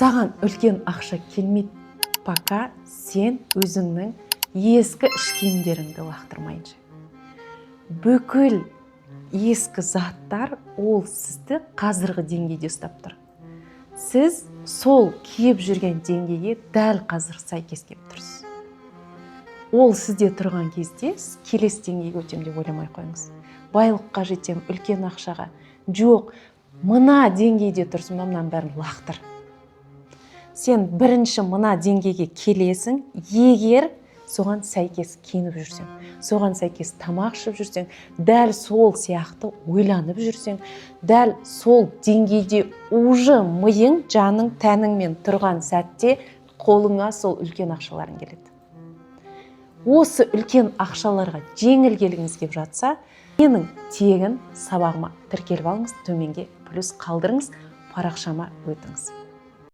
Саған үлкен ақша келмейді, пока сен өзіңнің ескі іш киімдеріңді лақтырмайынша. Бүкіл ескі заттар ол сізді қазіргі деңгейде ұстап тұр. Сіз сол киіп жүрген деңгейге дәл қазір сәйкес келіп тұрсыз. Ол сізде тұрған кезде келесі деңгейге өтем деп ойламай қойыңыз. Байлыққа жетем, үлкен ақшаға. Жоқ, мына деңгейде тұрсың, мынаны бәрін лақтыр. Сен бірінші мына деңгейге келесің, егер соған сәйкес киініп жүрсең, соған сәйкес тамақ ішіп жүрсең, дәл сол сияқты ойланып жүрсең, дәл сол деңгейде уже миың, жаның, тәніңмен тұрған сәтте қолыңа сол үлкен ақшаларың келеді. Осы үлкен ақшаларға жеңіл келгіңіз келіп жатса, менің тегін сабағыма тіркеліп алыңыз, төменге плюс қалдырыңыз, парақшама өтіңіз.